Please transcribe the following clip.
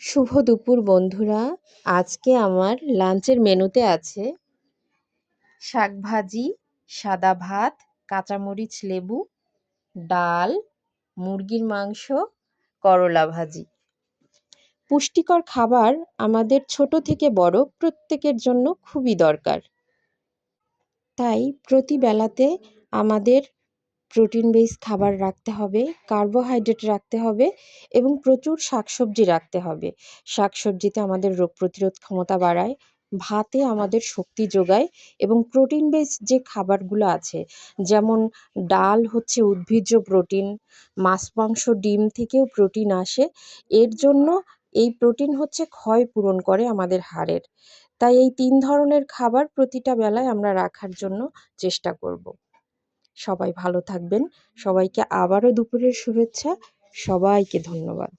শুভ দুপুর বন্ধুরা। আজকে আমার লাঞ্চের মেনুতে আছে শাক ভাজি, সাদা ভাত, কাঁচামরিচ লেবু, ডাল, মুরগির মাংস, করলা ভাজি। পুষ্টিকর খাবার আমাদের ছোট থেকে বড় প্রত্যেকের জন্য খুবই দরকার। তাই প্রতি বেলাতে আমাদের প্রোটিন বেস খাবার রাখতে হবে, কার্বোহাইড্রেট রাখতে হবে এবং প্রচুর শাকসবজি রাখতে হবে। শাকসবজিতে আমাদের রোগ প্রতিরোধ ক্ষমতা বাড়ায়, ভাতে আমাদের শক্তি যোগায় এবং প্রোটিন বেস যে খাবারগুলো আছে, যেমন ডাল হচ্ছে উদ্ভিজ্জ প্রোটিন, মাছ মাংস ডিম থেকেও প্রোটিন আসে। এর জন্য এই প্রোটিন হচ্ছে ক্ষয় পূরণ করে আমাদের হাড়ের। তাই এই ৩ ধরনের খাবার প্রতিটা বেলায় আমরা রাখার জন্য চেষ্টা করব। সবাই ভালো থাকবেন। সবাইকে আবারও দুপুরের শুভেচ্ছা। সবাইকে ধন্যবাদ।